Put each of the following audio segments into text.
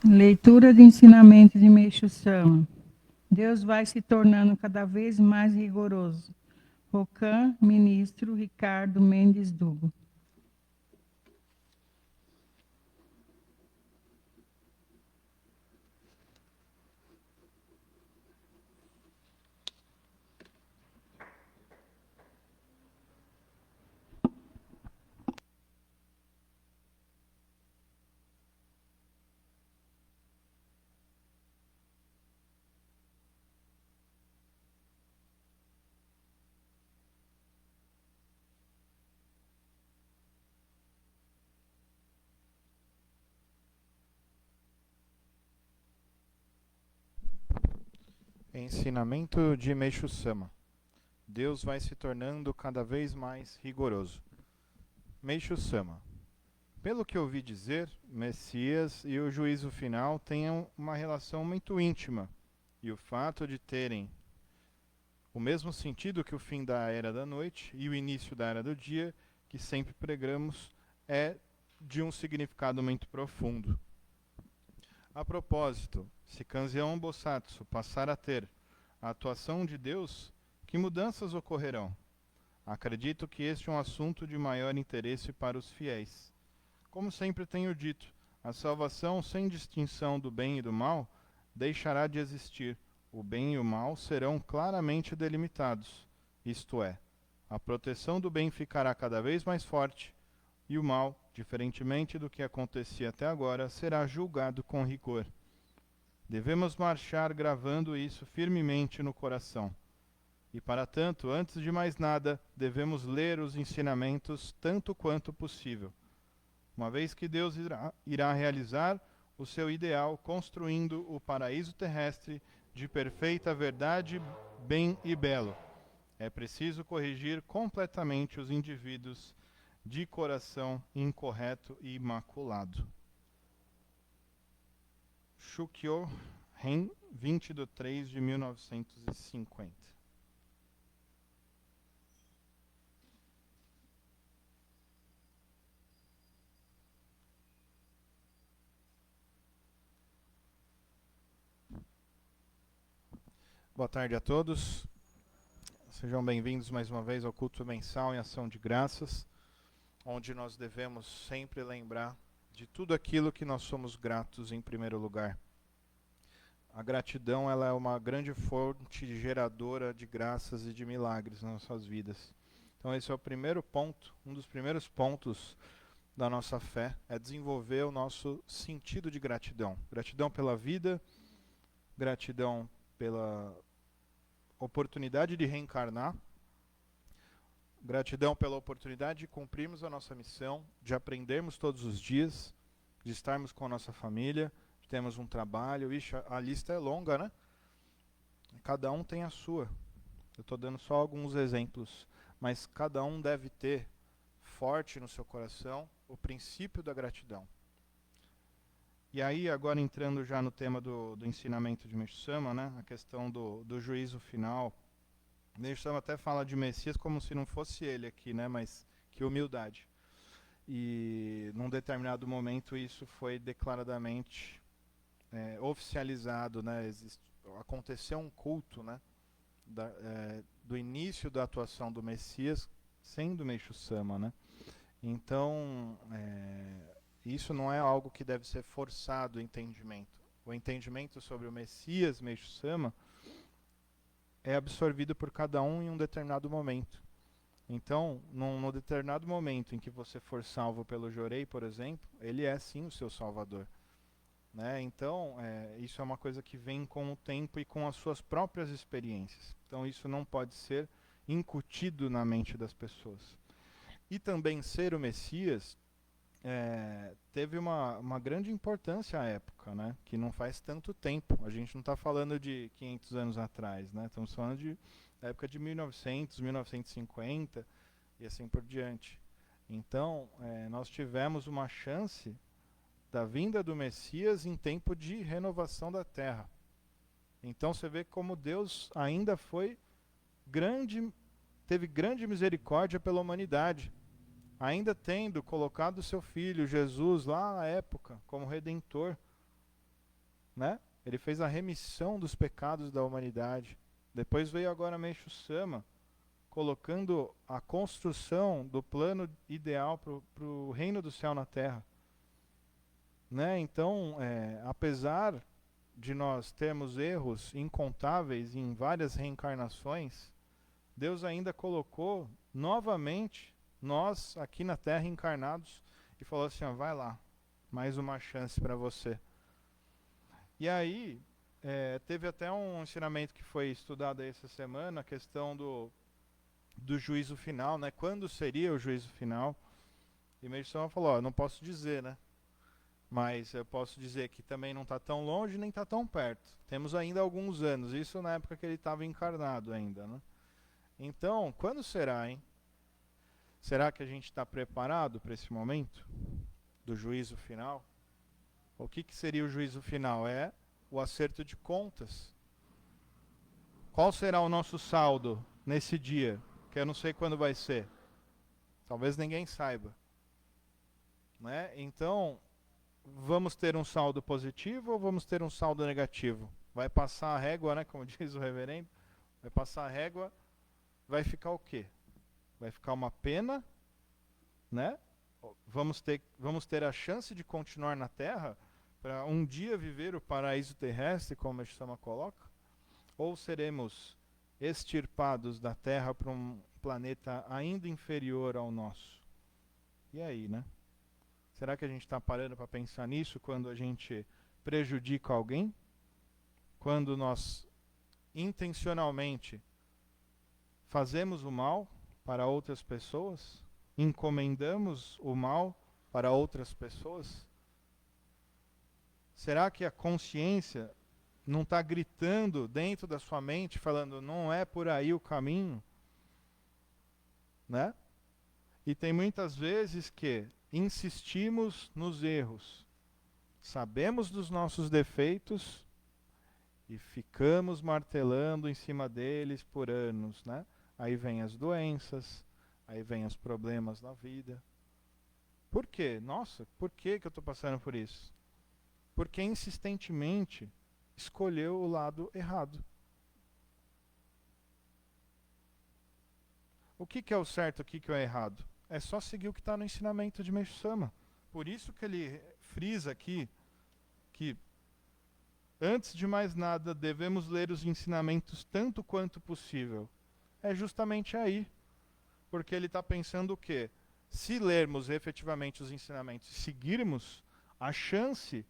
Leitura de ensinamento de Meixo Sama. Deus vai se tornando cada vez mais rigoroso. Rocan, ministro Ricardo Mendes Dugo. Ensinamento de Meixo Sama. Deus vai se tornando cada vez mais rigoroso. Meixo Sama. Pelo que ouvi dizer, Messias e o juízo final têm uma relação muito íntima, e o fato de terem o mesmo sentido que o fim da era da noite e o início da era do dia, que sempre pregamos, é de um significado muito profundo. A propósito, se Kanzeon Bosatsu passar a ter a atuação de Deus, que mudanças ocorrerão? Acredito que este é um assunto de maior interesse para os fiéis. Como sempre tenho dito, a salvação sem distinção do bem e do mal deixará de existir. O bem e o mal serão claramente delimitados. Isto é, a proteção do bem ficará cada vez mais forte e o mal, diferentemente do que acontecia até agora, será julgado com rigor. Devemos marchar gravando isso firmemente no coração. E para tanto, antes de mais nada, devemos ler os ensinamentos tanto quanto possível, uma vez que Deus irá realizar o seu ideal construindo o paraíso terrestre de perfeita verdade, bem e belo. É preciso corrigir completamente os indivíduos de coração incorreto e imaculado. Shukyo Ren, 20/3/1950. Boa tarde a todos. Sejam bem-vindos mais uma vez ao culto mensal em ação de graças, onde nós devemos sempre lembrar de tudo aquilo que nós somos gratos em primeiro lugar. A gratidão, ela é uma grande fonte geradora de graças e de milagres nas nossas vidas. Então esse é o primeiro ponto, um dos primeiros pontos da nossa fé, é desenvolver o nosso sentido de gratidão. Gratidão pela vida, gratidão pela oportunidade de reencarnar, gratidão pela oportunidade de cumprirmos a nossa missão, de aprendermos todos os dias, de estarmos com a nossa família, de termos um trabalho. Ixi, a lista é longa, né? Cada um tem a sua. Eu estou dando só alguns exemplos, mas cada um deve ter forte no seu coração o princípio da gratidão. E aí, agora entrando já no tema do ensinamento de Meixo Sama, né, a questão do juízo final. Meixo Sama até fala de Messias como se não fosse ele aqui, né, mas que humildade. E num determinado momento isso foi declaradamente oficializado, né, aconteceu um culto, né, do início da atuação do Messias, sendo Meixo Sama, né. Então, isso não é algo que deve ser forçado o entendimento. O entendimento sobre o Messias, Meixo Sama, é absorvido por cada um em um determinado momento. Então, num determinado momento em que você for salvo pelo Jorei, por exemplo, ele é sim o seu salvador. Né? Então, isso é uma coisa que vem com o tempo e com as suas próprias experiências. Então, isso não pode ser incutido na mente das pessoas. E também ser o Messias teve uma grande importância à época, né? Que não faz tanto tempo. A gente não está falando de 500 anos atrás, né? Estamos falando da época de 1900, 1950 e assim por diante. Então, nós tivemos uma chance da vinda do Messias em tempo de renovação da Terra. Então você vê como Deus ainda teve grande misericórdia pela humanidade, ainda tendo colocado seu Filho Jesus lá na época como Redentor, né? Ele fez a remissão dos pecados da humanidade. Depois veio agora Meixo Sama, colocando a construção do plano ideal para o reino do céu na terra. Né? Então, apesar de nós termos erros incontáveis em várias reencarnações, Deus ainda colocou novamente nós aqui na terra encarnados e falou assim, ó, vai lá, mais uma chance para você. E aí, teve até um ensinamento que foi estudado aí essa semana, a questão do juízo final, né? Quando seria o juízo final? E Meixo Sama falou, ó, não posso dizer, né? Mas eu posso dizer que também não está tão longe nem está tão perto. Temos ainda alguns anos, isso na época que ele estava encarnado ainda, né? Então, quando será, hein? Será que a gente está preparado para esse momento do juízo final? O que seria o juízo final? É o acerto de contas. Qual será o nosso saldo nesse dia? Que eu não sei quando vai ser. Talvez ninguém saiba. Né? Então, vamos ter um saldo positivo ou vamos ter um saldo negativo? Vai passar a régua, né? Como diz o reverendo. Vai passar a régua, vai ficar o quê? Vai ficar uma pena, né? Vamos ter a chance de continuar na Terra para um dia viver o paraíso terrestre, como a Sama coloca? Ou seremos extirpados da Terra para um planeta ainda inferior ao nosso? E aí, né? Será que a gente está parando para pensar nisso quando a gente prejudica alguém? Quando nós intencionalmente fazemos o mal para outras pessoas? Encomendamos o mal para outras pessoas? Será que a consciência não está gritando dentro da sua mente, falando, não é por aí o caminho? Né? E tem muitas vezes que insistimos nos erros, sabemos dos nossos defeitos e ficamos martelando em cima deles por anos, né? Aí vem as doenças, aí vem os problemas na vida. Por quê? Nossa, por que eu estou passando por isso? Porque insistentemente escolheu o lado errado. O que é o certo, o que é o errado? É só seguir o que está no ensinamento de Meixo Sama. Por isso que ele frisa aqui que, antes de mais nada, devemos ler os ensinamentos tanto quanto possível. É justamente aí. Porque ele está pensando o quê? Se lermos efetivamente os ensinamentos e seguirmos, a chance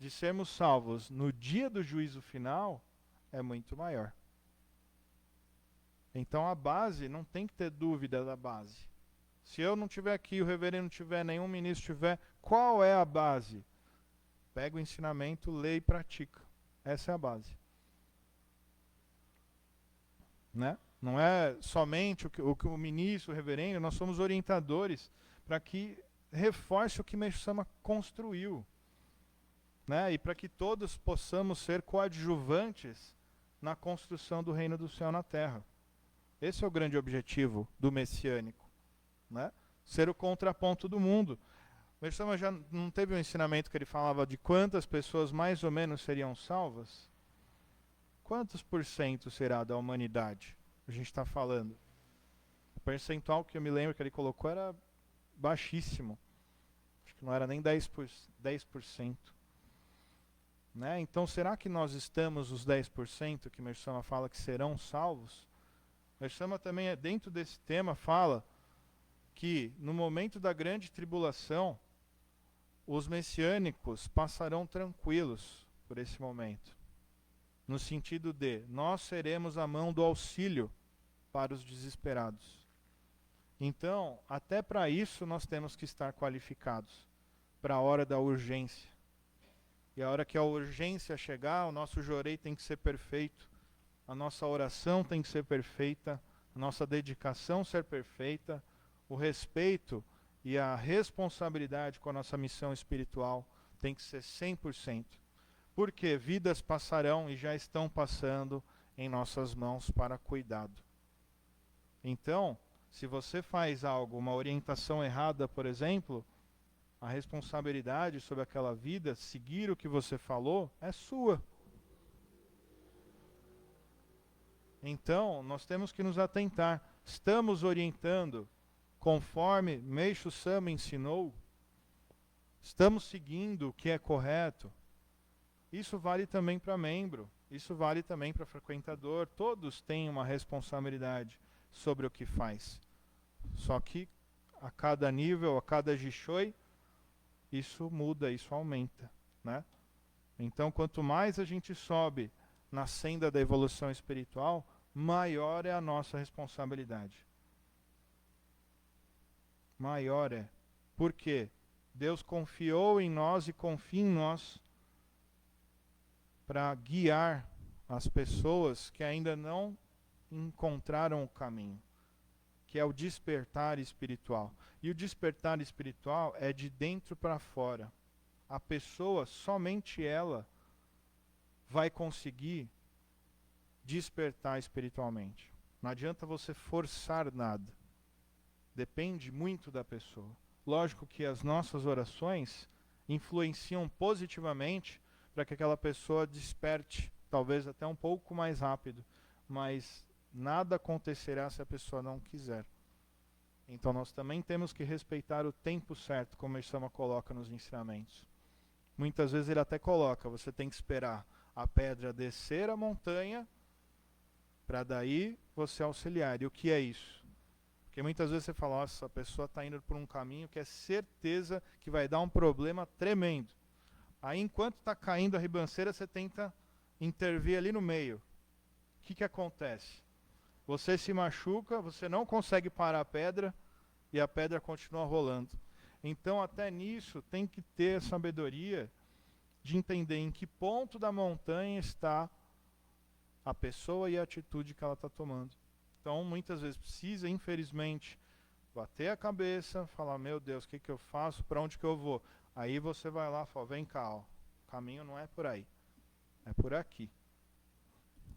de sermos salvos no dia do juízo final é muito maior. Então a base, não tem que ter dúvida da base. Se eu não tiver aqui, o reverendo não tiver, nenhum ministro tiver, qual é a base? Pega o ensinamento, lê e pratica. Essa é a base. Né? Não é somente o que o ministro, o reverendo, nós somos orientadores para que reforce o que Meixo Sama construiu. Né? E para que todos possamos ser coadjuvantes na construção do reino do céu na terra. Esse é o grande objetivo do messiânico. Né? Ser o contraponto do mundo. Meixo Sama já não teve um ensinamento que ele falava de quantas pessoas mais ou menos seriam salvas? Quantos por cento será da humanidade? A gente está falando. O percentual que eu me lembro que ele colocou era baixíssimo. Acho que não era nem 10%. Né? Então, será que nós estamos os 10% que Meixo Sama fala que serão salvos? Meixo Sama também, dentro desse tema, fala que no momento da grande tribulação, os messiânicos passarão tranquilos por esse momento. No sentido de, nós seremos a mão do auxílio para os desesperados. Então, até para isso nós temos que estar qualificados, para a hora da urgência. E a hora que a urgência chegar, o nosso jorei tem que ser perfeito, a nossa oração tem que ser perfeita, a nossa dedicação ser perfeita, o respeito e a responsabilidade com a nossa missão espiritual tem que ser 100%. Porque vidas passarão e já estão passando em nossas mãos para cuidado. Então, se você faz algo, uma orientação errada, por exemplo, A responsabilidade sobre aquela vida, seguir o que você falou, é sua. Então, nós temos que nos atentar. Estamos orientando conforme Meixo Sama ensinou? Estamos seguindo o que é correto? Isso vale também para membro. Isso vale também para frequentador. Todos têm uma responsabilidade sobre o que faz. Só que a cada nível, a cada Jishoi, isso muda, isso aumenta, né? Então, quanto mais a gente sobe na senda da evolução espiritual, maior é a nossa responsabilidade. Maior é. Por quê? Deus confiou em nós e confia em nós para guiar as pessoas que ainda não encontraram o caminho, que é o despertar espiritual. E o despertar espiritual é de dentro para fora. A pessoa, somente ela, vai conseguir despertar espiritualmente. Não adianta você forçar nada. Depende muito da pessoa. Lógico que as nossas orações influenciam positivamente para que aquela pessoa desperte, talvez até um pouco mais rápido, mas nada acontecerá se a pessoa não quiser. Então nós também temos que respeitar o tempo certo, como o Sama coloca nos ensinamentos. Muitas vezes ele até coloca, você tem que esperar a pedra descer a montanha, para daí você auxiliar. E o que é isso? Porque muitas vezes você fala, nossa, a pessoa está indo por um caminho que é certeza que vai dar um problema tremendo. Aí enquanto está caindo a ribanceira, você tenta intervir ali no meio. O que acontece? Você se machuca, você não consegue parar a pedra e a pedra continua rolando. Então até nisso tem que ter sabedoria de entender em que ponto da montanha está a pessoa e a atitude que ela está tomando. Então muitas vezes precisa, infelizmente, bater a cabeça, falar, meu Deus, o que eu faço, para onde que eu vou? Aí você vai lá e fala, vem cá, ó, o caminho não é por aí, é por aqui.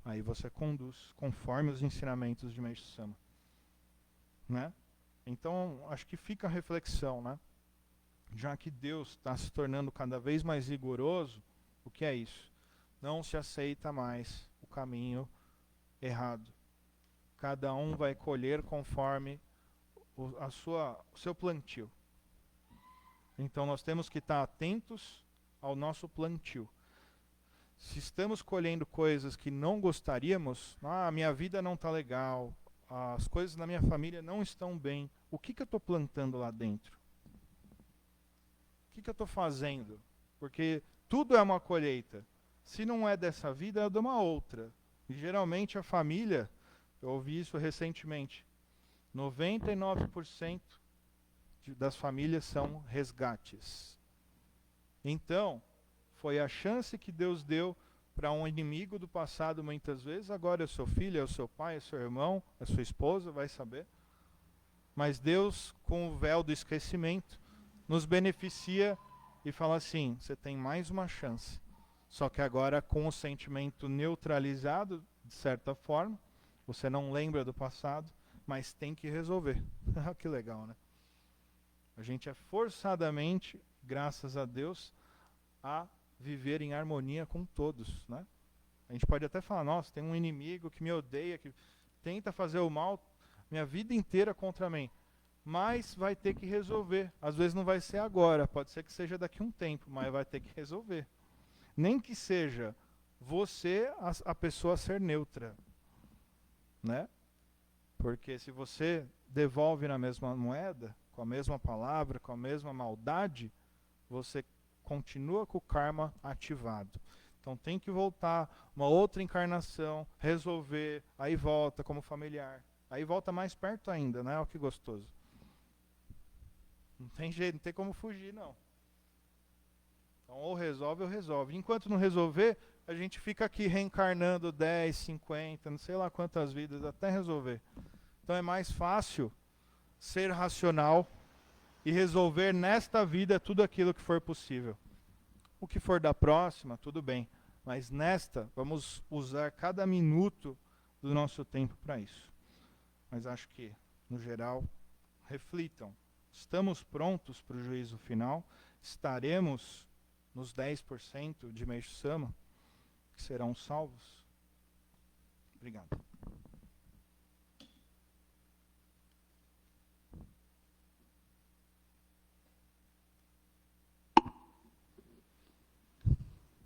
Aí você conduz conforme os ensinamentos de Meixo Sama, né? Então acho que fica a reflexão, né? Já que Deus está se tornando cada vez mais rigoroso, o que é isso? Não se aceita mais o caminho errado. Cada um vai colher conforme o seu plantio. Então nós temos que estar atentos ao nosso plantio. Se estamos colhendo coisas que não gostaríamos, minha vida não está legal, as coisas na minha família não estão bem, o que eu estou plantando lá dentro? O que eu estou fazendo? Porque tudo é uma colheita. Se não é dessa vida, é de uma outra. E geralmente a família, eu ouvi isso recentemente, 99% das famílias são resgates. Então, foi a chance que Deus deu para um inimigo do passado muitas vezes, agora é o seu filho, é o seu pai, é o seu irmão, é a sua esposa, vai saber. Mas Deus, com o véu do esquecimento, nos beneficia e fala assim, você tem mais uma chance. Só que agora com o sentimento neutralizado, de certa forma, você não lembra do passado, mas tem que resolver. Que legal, né? A gente é forçadamente, graças a Deus, a viver em harmonia com todos, né? A gente pode até falar, nossa, tem um inimigo que me odeia, que tenta fazer o mal minha vida inteira contra mim. Mas vai ter que resolver. Às vezes não vai ser agora, pode ser que seja daqui a um tempo, mas vai ter que resolver. Nem que seja você a pessoa a ser neutra, né? Porque se você devolve na mesma moeda, com a mesma palavra, com a mesma maldade, você continua com o karma ativado. Então tem que voltar, uma outra encarnação, resolver, aí volta como familiar. Aí volta mais perto ainda, né? Olha que gostoso. Não tem jeito, não tem como fugir, não. Então ou resolve ou resolve. Enquanto não resolver, a gente fica aqui reencarnando 10, 50, não sei lá quantas vidas, até resolver. Então é mais fácil ser racional e resolver nesta vida tudo aquilo que for possível. O que for da próxima, tudo bem. Mas nesta, vamos usar cada minuto do nosso tempo para isso. Mas acho que, no geral, reflitam. Estamos prontos para o juízo final? Estaremos nos 10% de Meixo Sama que serão salvos? Obrigado.